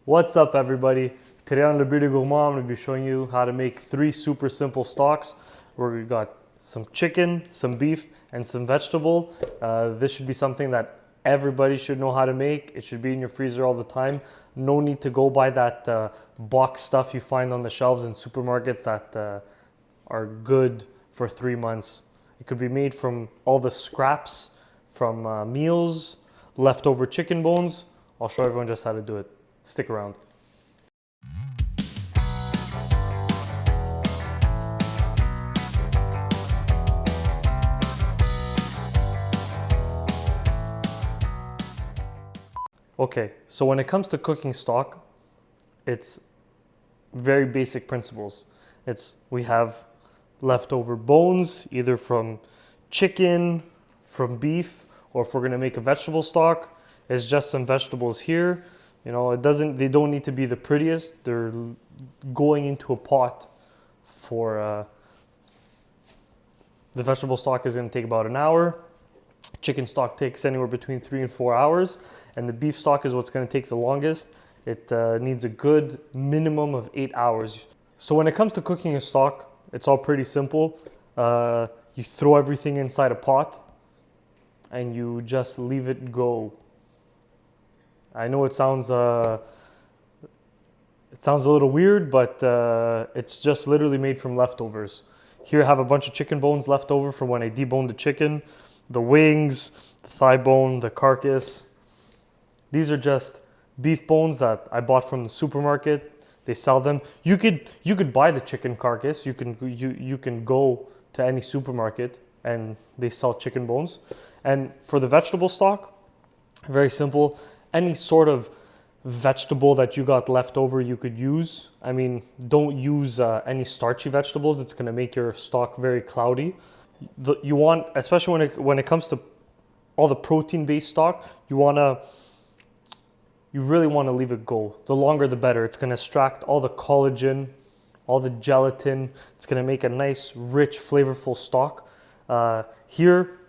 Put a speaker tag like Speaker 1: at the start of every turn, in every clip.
Speaker 1: What's up, everybody? Today on the Beauty Gourmand, I'm going to be showing you how to make 3 super simple stocks where we got some chicken, some beef, and some vegetable. This should be something that everybody should know how to make. It should be in your freezer all the time. No need to go buy that box stuff you find on the shelves in supermarkets that are good for 3 months. It could be made from all the scraps from meals, leftover chicken bones. I'll show everyone just how to do it. Stick around. Okay, so when it comes to cooking stock, it's very basic principles. We have leftover bones, either from chicken, from beef, or if we're gonna make a vegetable stock, it's just some vegetables here. You know, they don't need to be the prettiest. They're going into a pot for, the vegetable stock is gonna take about an hour. Chicken stock takes anywhere between 3 and 4 hours. And the beef stock is what's gonna take the longest. It needs a good minimum of 8 hours. So when it comes to cooking a stock, it's all pretty simple. You throw everything inside a pot and you just leave it go. I know it sounds a little weird, but it's just literally made from leftovers. Here I have a bunch of chicken bones left over from when I deboned the chicken, the wings, the thigh bone, the carcass. These are just beef bones that I bought from the supermarket. They sell them. You could buy the chicken carcass. You can go to any supermarket and they sell chicken bones. And for the vegetable stock, very simple. Any sort of vegetable that you got left over you could use. I mean, don't use any starchy vegetables. It's gonna make your stock very cloudy. You want, especially when it comes to all the protein-based stock, you really want to leave it go. The longer the better. It's gonna extract all the collagen, all the gelatin. It's gonna make a nice, rich, flavorful stock. Here,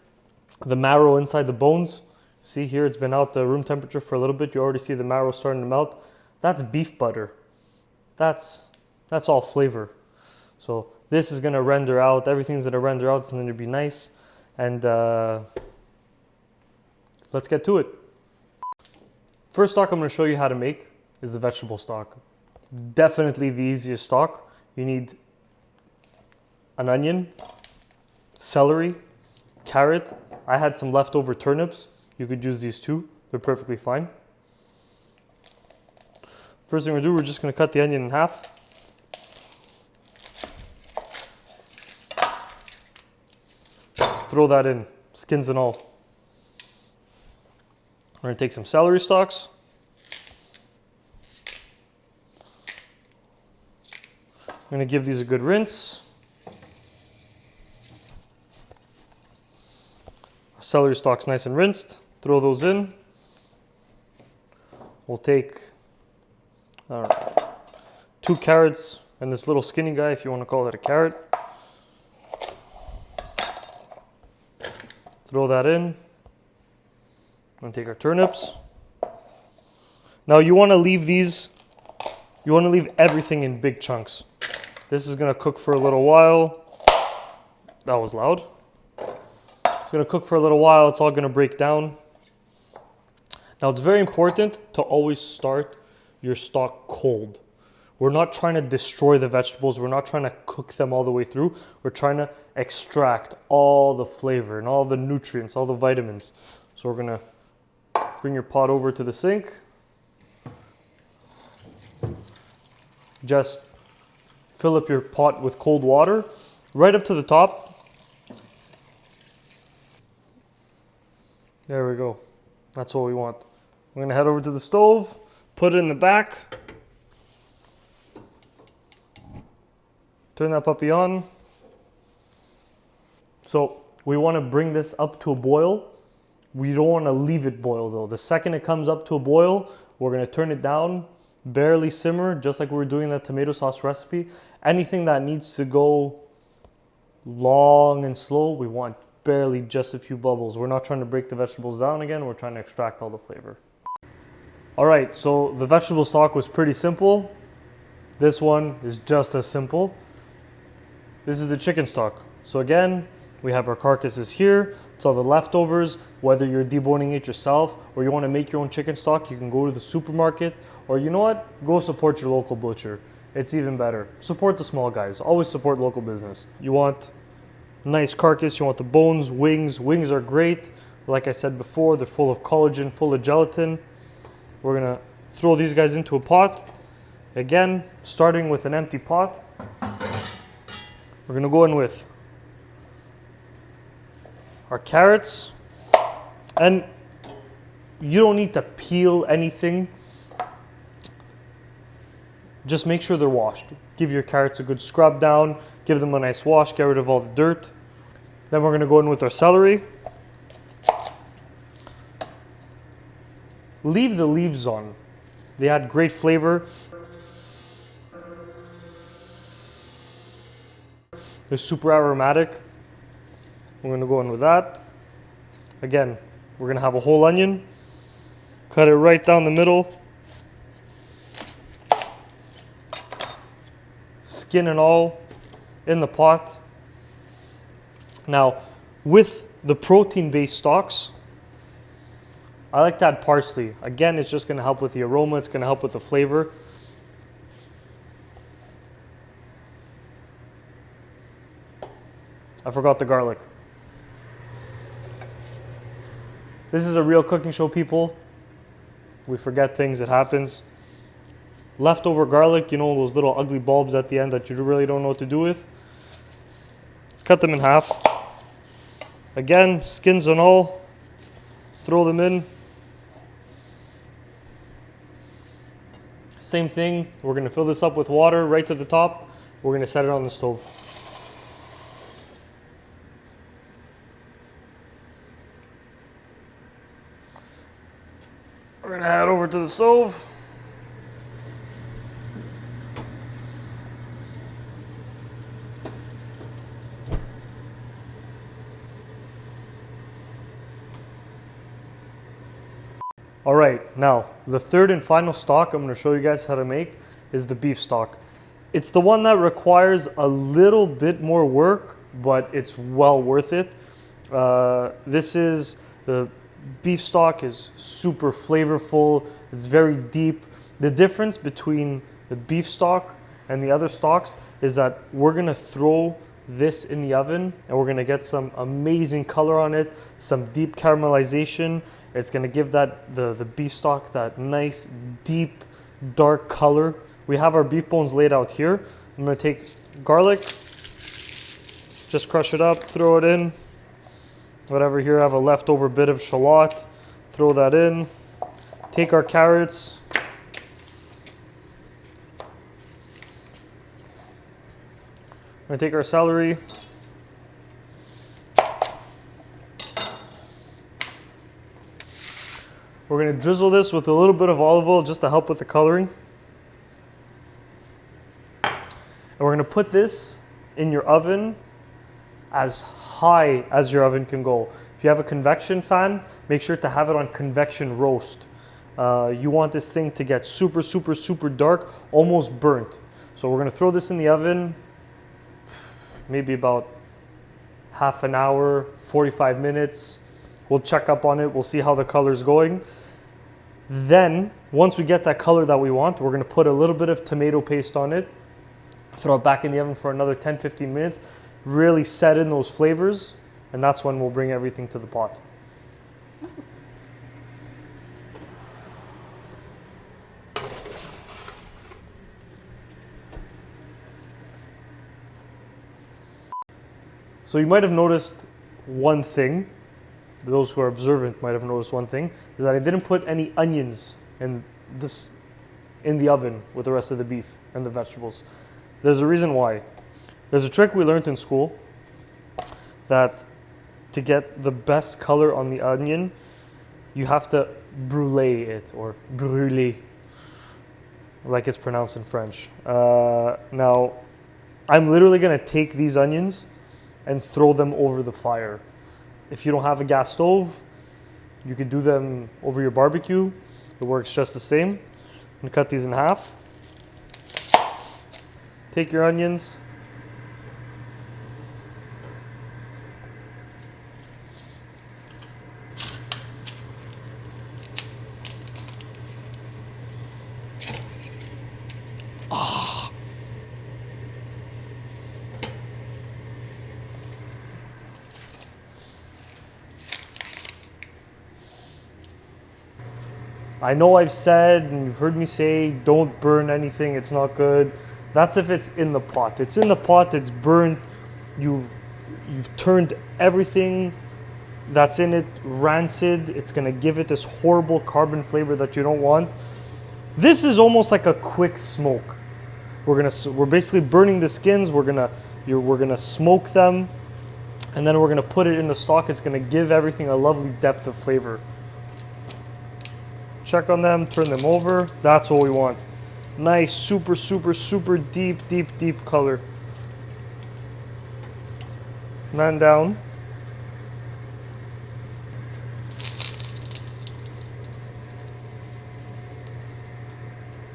Speaker 1: the marrow inside the bones. See here, it's been out to room temperature for a little bit. You already see the marrow starting to melt. That's beef butter. That's all flavor. So this is gonna render out, everything's gonna render out, it's gonna be nice. And let's get to it. First stock I'm gonna show you how to make is the vegetable stock. Definitely the easiest stock. You need an onion, celery, carrot. I had some leftover turnips. You could use these too. They're perfectly fine. First thing we're gonna do, we're just gonna cut the onion in half. Throw that in, skins and all. We're gonna take some celery stalks. I'm gonna give these a good rinse. Our celery stalks nice and rinsed. Throw those in. We'll take 2 carrots and this little skinny guy, if you want to call it a carrot. Throw that in. I'm going to take our turnips. Now you want to leave everything in big chunks. This is going to cook for a little while. That was loud. It's going to cook for a little while. It's all going to break down. Now it's very important to always start your stock cold. We're not trying to destroy the vegetables. We're not trying to cook them all the way through. We're trying to extract all the flavor and all the nutrients, all the vitamins. So we're gonna bring your pot over to the sink. Just fill up your pot with cold water, right up to the top. There we go. That's what we want. We're gonna head over to the stove, put it in the back. Turn that puppy on. So we want to bring this up to a boil. We don't want to leave it boil though. The second it comes up to a boil, we're going to turn it down, barely simmer, just like we were doing that tomato sauce recipe. Anything that needs to go long and slow, we want barely just a few bubbles. We're not trying to break the vegetables down again. We're trying to extract all the flavor. All right, so the vegetable stock was pretty simple. This one is just as simple. This is the chicken stock. So again, we have our carcasses here. It's all the leftovers. Whether you're deboning it yourself or you want to make your own chicken stock, you can go to the supermarket, or you know what? Go support your local butcher. It's even better. Support the small guys. Always support local business. You want nice carcass, you want the bones, wings. Wings are great. Like I said before, they're full of collagen, full of gelatin. We're gonna throw these guys into a pot. Again, starting with an empty pot. We're gonna go in with our carrots, and you don't need to peel anything. Just make sure they're washed. Give your carrots a good scrub down, give them a nice wash, get rid of all the dirt. Then we're gonna go in with our celery. Leave the leaves on. They add great flavor. They're super aromatic. We're gonna go in with that. Again, we're gonna have a whole onion. Cut it right down the middle. Skin and all in the pot. Now, with the protein-based stocks, I like to add parsley. Again, it's just gonna help with the aroma, it's gonna help with the flavor. I forgot the garlic. This is a real cooking show, people. We forget things, it happens. Leftover garlic, you know, those little ugly bulbs at the end that you really don't know what to do with. Cut them in half. Again, skins and all. Throw them in. Same thing, we're gonna fill this up with water right to the top. We're gonna set it on the stove. We're gonna head over to the stove. All right, now the third and final stock I'm going to show you guys how to make is the beef stock. It's the one that requires a little bit more work, but it's well worth it. This is the beef stock is super flavorful. It's very deep. The difference between the beef stock and the other stocks is that we're going to throw this in the oven and we're going to get some amazing color on it, some deep caramelization. It's going to give that the beef stock that nice deep dark color. We have our beef bones laid out here. I'm going to take garlic, just crush it up, throw it in. Whatever, here I have a leftover bit of shallot, throw that in. Take our carrots, I'm going to take our celery, we're going to drizzle this with a little bit of olive oil just to help with the coloring. And we're going to put this in your oven as high as your oven can go. If you have a convection fan, make sure to have it on convection roast. You want this thing to get super, super, super dark, almost burnt. So we're going to throw this in the oven, maybe about half an hour, 45 minutes. We'll check up on it. We'll see how the color's going. Then, once we get that color that we want, we're going to put a little bit of tomato paste on it. Throw it back in the oven for another 10-15 minutes. Really set in those flavors. And that's when we'll bring everything to the pot. So you might have noticed one thing, those who are observant might have noticed one thing, is that I didn't put any onions in the oven with the rest of the beef and the vegetables. There's a reason why. There's a trick we learned in school that to get the best color on the onion, you have to brûler it, or brûler, like it's pronounced in French. Now, I'm literally gonna take these onions and throw them over the fire. If you don't have a gas stove, you could do them over your barbecue. It works just the same. And cut these in half. Take your onions. I know I've said, and you've heard me say, don't burn anything, it's not good. That's if it's in the pot. It's in the pot, it's burnt. You've turned everything that's in it rancid. It's gonna give it this horrible carbon flavor that you don't want. This is almost like a quick smoke. We're basically burning the skins. We're gonna smoke them, and then we're gonna put it in the stock. It's gonna give everything a lovely depth of flavor. Check on them, turn them over. That's what we want. Nice, super, super, super deep, deep, deep color. Man down.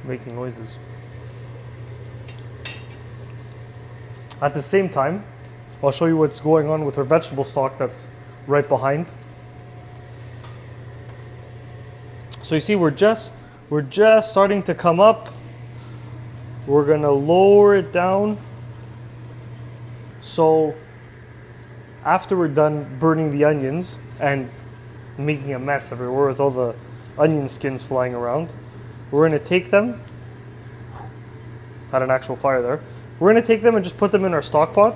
Speaker 1: Making noises. At the same time, I'll show you what's going on with our vegetable stock that's right behind. So you see, we're just starting to come up. We're gonna lower it down. So after we're done burning the onions and making a mess everywhere with all the onion skins flying around, we're gonna take them, had an actual fire there. We're gonna take them and just put them in our stock pot.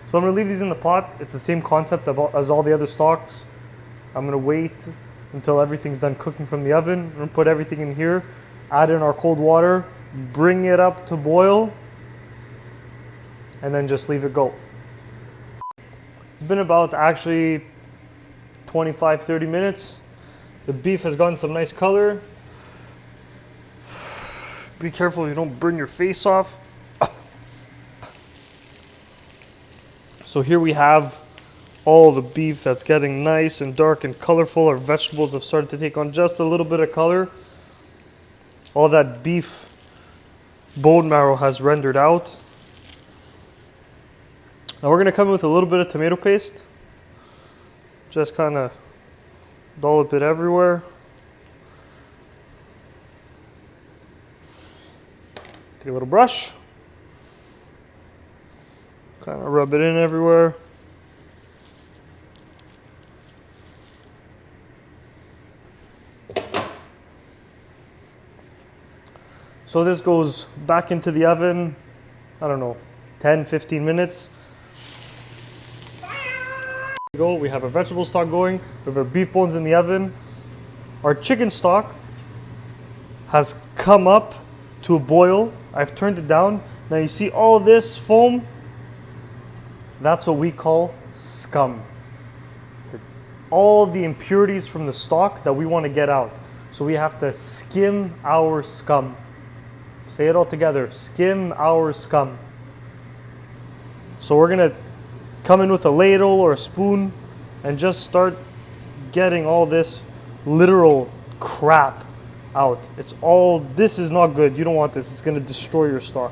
Speaker 1: So I'm gonna leave these in the pot. It's the same concept as all the other stocks. I'm gonna wait until everything's done cooking from the oven. We're gonna put everything in here, add in our cold water, bring it up to boil, and then just leave it go. It's been about actually 25-30 minutes. The beef has gotten some nice color. Be careful you don't burn your face off. So here we have all the beef that's getting nice and dark and colorful. Our vegetables have started to take on just a little bit of color. All that beef bone marrow has rendered out. Now we're going to come in with a little bit of tomato paste. Just kind of dollop it everywhere. Take a little brush. Kind of rub it in everywhere. So this goes back into the oven, I don't know, 10-15 minutes. We have our vegetable stock going, we have our beef bones in the oven. Our chicken stock has come up to a boil. I've turned it down. Now you see all this foam? That's what we call scum. It's all the impurities from the stock that we want to get out. So we have to skim our scum. Say it all together, skim our scum. So we're gonna come in with a ladle or a spoon and just start getting all this literal crap out. This is not good. You don't want this. It's gonna destroy your stock.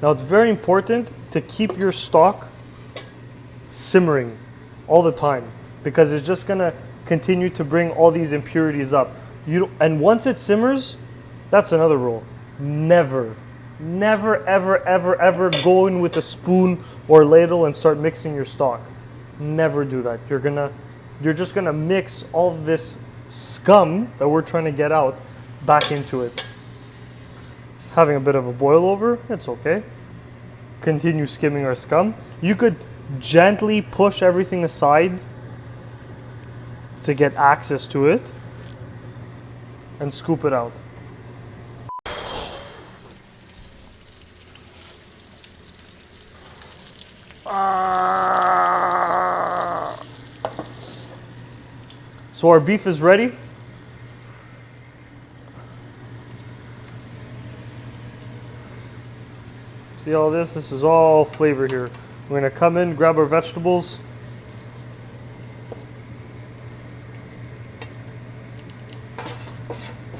Speaker 1: Now it's very important to keep your stock simmering all the time because it's just gonna continue to bring all these impurities up. And once it simmers, that's another rule. Never, ever, ever, ever go in with a spoon or ladle and start mixing your stock. Never do that. You're just gonna mix all this scum that we're trying to get out back into it. Having a bit of a boil over, it's okay. Continue skimming our scum. You could gently push everything aside to get access to it and scoop it out. So our beef is ready. See See all this? This is all flavor here. We're gonna come in, grab our vegetables.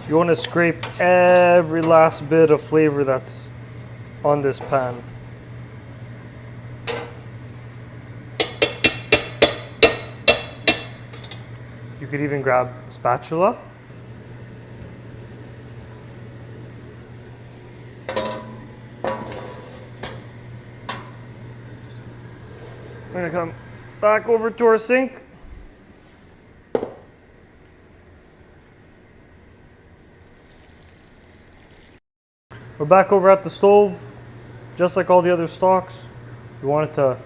Speaker 1: You want to scrape every last bit of flavor that's on this pan. You could even grab a spatula. We're gonna come back over to our sink. We're back over at the stove, just like all the other stocks. We want it to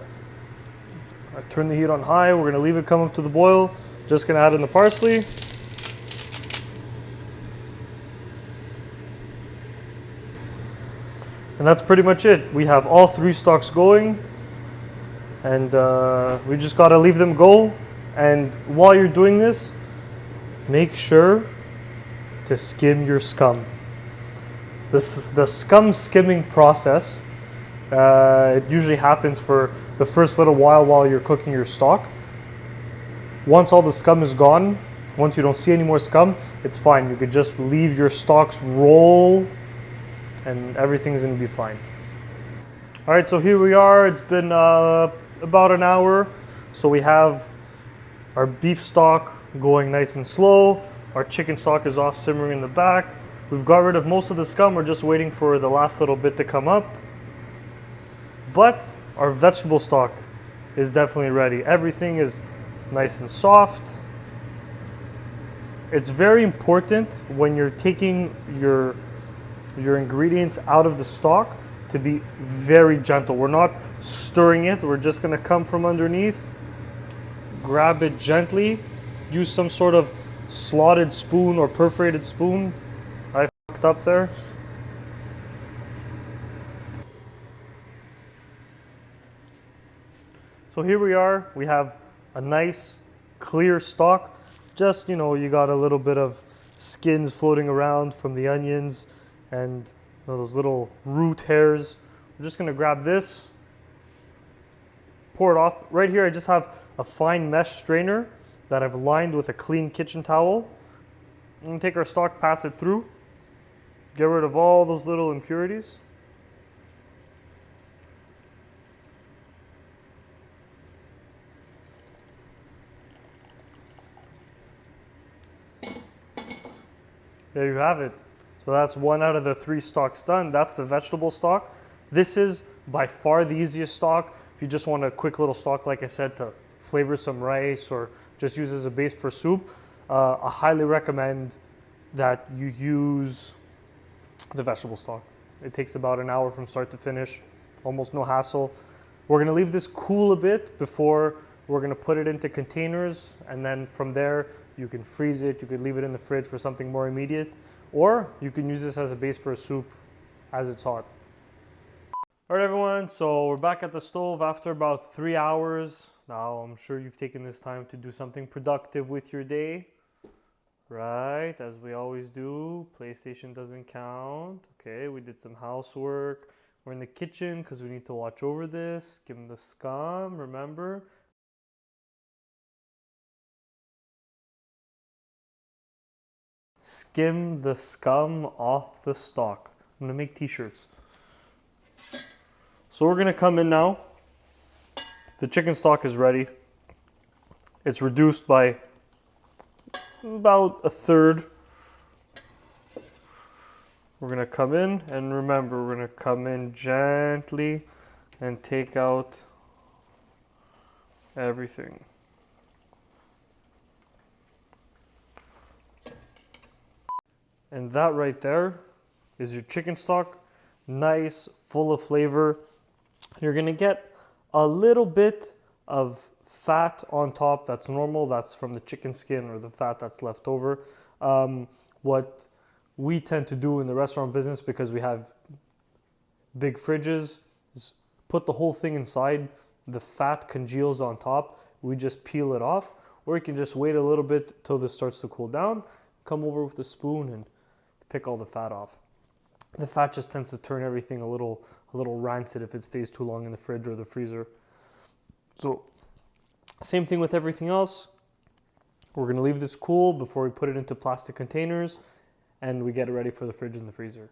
Speaker 1: turn the heat on high. We're gonna leave it come up to the boil. Just gonna add in the parsley. And that's pretty much it. We have all three stocks going, and we just gotta leave them go. And while you're doing this, make sure to skim your scum. The scum skimming process, it usually happens for the first little while you're cooking your stock. Once all the scum is gone, once you don't see any more scum, it's fine. You could just leave your stocks roll and everything's gonna be fine. All right, so here we are. It's been about an hour. So we have our beef stock going nice and slow. Our chicken stock is off simmering in the back. We've got rid of most of the scum. We're just waiting for the last little bit to come up. But our vegetable stock is definitely ready. Everything is nice and soft. It's very important when you're taking your ingredients out of the stock to be very gentle. We're not stirring it. We're just gonna come from underneath, grab it gently, use some sort of slotted spoon or perforated spoon. I fucked up there. So here we are. We have a nice clear stock. Just, you got a little bit of skins floating around from the onions and those little root hairs. We're just gonna grab this, pour it off. Right here I just have a fine mesh strainer that I've lined with a clean kitchen towel. I'm gonna take our stock, pass it through, get rid of all those little impurities. There you have it. So that's one out of the three stocks done. That's the vegetable stock. This is by far the easiest stock. If you just want a quick little stock, like I said, to flavor some rice or just use as a base for soup, I highly recommend that you use the vegetable stock. It takes about an hour from start to finish, almost no hassle. We're gonna leave this cool a bit before we're gonna put it into containers, and then from there, you can freeze it, you could leave it in the fridge for something more immediate, or you can use this as a base for a soup as it's hot. All right, everyone, so we're back at the stove after about 3 hours. Now, I'm sure you've taken this time to do something productive with your day, right? As we always do, PlayStation doesn't count. Okay, we did some housework. We're in the kitchen because we need to watch over this, skim the scum, remember? Skim the scum off the stock. I'm gonna make t-shirts. So we're gonna come in now. The chicken stock is ready. It's reduced by about a third. We're gonna come in, and remember, we're gonna come in gently and take out everything. And that right there is your chicken stock, nice, full of flavor. You're gonna get a little bit of fat on top. That's normal. That's from the chicken skin or the fat that's left over. What we tend to do in the restaurant business, because we have big fridges, is put the whole thing inside. The fat congeals on top. We just peel it off, or you can just wait a little bit till this starts to cool down. Come over with a spoon and pick all the fat off. the fat just tends to turn everything a little rancid if it stays too long in the fridge or the freezer. So same thing with everything else. We're gonna leave this cool before we put it into plastic containers and we get it ready for the fridge and the freezer.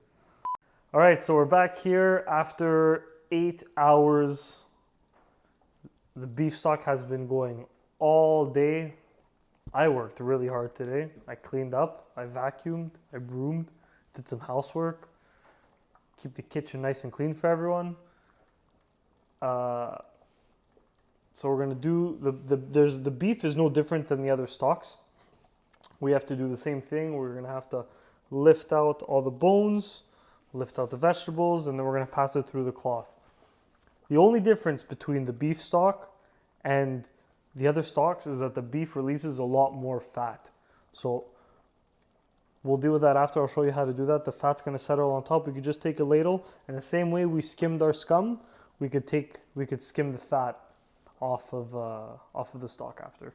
Speaker 1: All right, so we're back here after 8 hours. The beef stock has been going all day. I worked really hard today. I cleaned up, I vacuumed, I broomed, did some housework, keep the kitchen nice and clean for everyone. So we're gonna do the beef is no different than the other stocks. We have to do the same thing. We're gonna have to lift out all the bones, lift out the vegetables, and then we're gonna pass it through the cloth. The only difference between the beef stock and the other stocks is that the beef releases a lot more fat. So we'll deal with that after. I'll show you how to do that. The fat's gonna settle on top. We could just take a ladle, and the same way we skimmed our scum, we could skim the fat off of the stock after.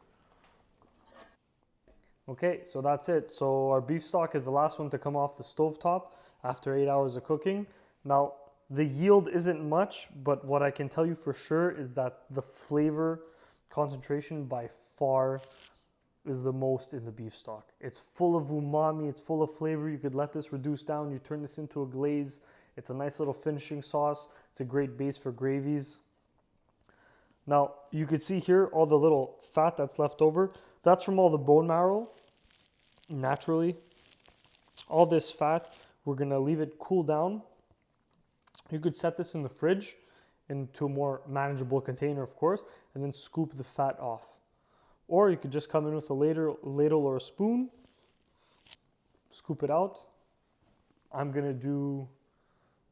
Speaker 1: Okay, so that's it. So our beef stock is the last one to come off the stovetop after 8 hours of cooking. Now, the yield isn't much, but what I can tell you for sure is that the flavor concentration by far is the most in the beef stock. It's full of umami, it's full of flavor. You could let this reduce down, you turn this into a glaze. It's a nice little finishing sauce. It's a great base for gravies. Now, you could see here all the little fat that's left over. That's from all the bone marrow, naturally. All this fat, we're gonna leave it cool down. You could set this in the fridge into a more manageable container, of course, and then scoop the fat off. Or you could just come in with a ladle or a spoon, scoop it out. I'm gonna do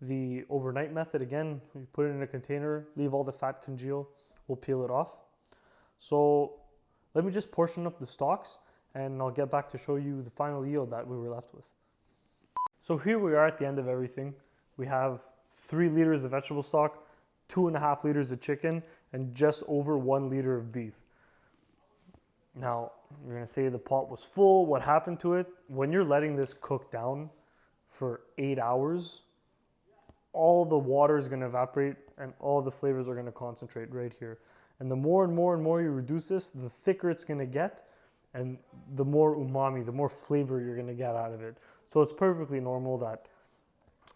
Speaker 1: the overnight method again. You put it in a container, leave all the fat congeal, we'll peel it off. So let me just portion up the stocks and I'll get back to show you the final yield that we were left with. So here we are at the end of everything. We have 3 liters of vegetable stock, 2.5 liters of chicken, and just over 1 liter of beef. Now, you're gonna say the pot was full, what happened to it? When you're letting this cook down for 8 hours, all the water is gonna evaporate and all the flavors are gonna concentrate right here. And the more and more and more you reduce this, the thicker it's gonna get and the more umami, the more flavor you're gonna get out of it. So it's perfectly normal that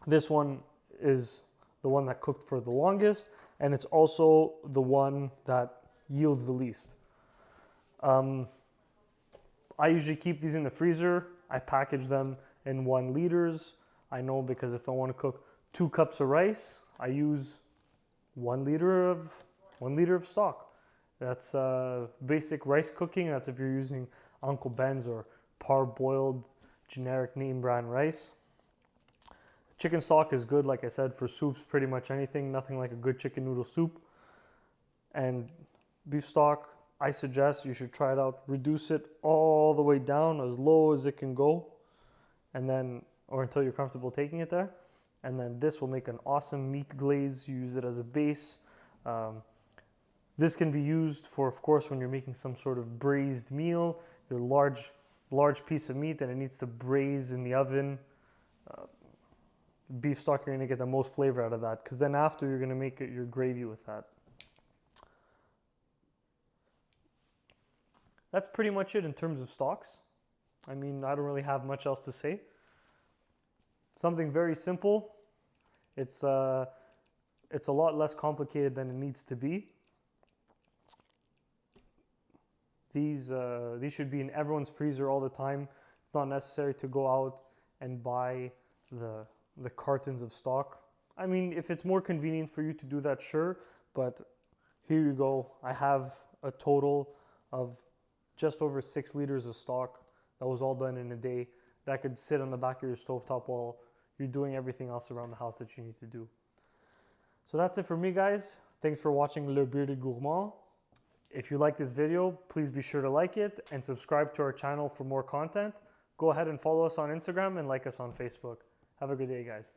Speaker 1: this one is the one that cooked for the longest, and it's also the one that yields the least. I usually keep these in the freezer. I package them in 1 liters. I know because if I want to cook 2 cups of rice, I use 1 liter of stock. That's basic rice cooking. That's if you're using Uncle Ben's or parboiled generic name brand rice. Chicken stock is good, like I said, for soups, pretty much anything. Nothing like a good chicken noodle soup. And beef stock, I suggest you should try it out. Reduce it all the way down, as low as it can go, and then, or until you're comfortable taking it there. And then this will make an awesome meat glaze. You use it as a base. This can be used for, of course, when you're making some sort of braised meal, your large piece of meat and it needs to braise in the oven. Beef stock, you're gonna get the most flavor out of that, because then after you're gonna make it your gravy with that. That's pretty much it in terms of stocks. I mean, I don't really have much else to say. Something very simple. It's a lot less complicated than it needs to be. These should be in everyone's freezer all the time. It's not necessary to go out and buy the cartons of stock. I mean, if it's more convenient for you to do that, sure, but here you go. I have a total of just over 6 liters of stock. That was all done in a day. That could sit on the back of your stovetop while you're doing everything else around the house that you need to do. So that's it for me, guys. Thanks for watching Le Bearded Gourmand. If you like this video, please be sure to like it and subscribe to our channel for more content. Go ahead and follow us on Instagram and like us on Facebook. Have a good day, guys.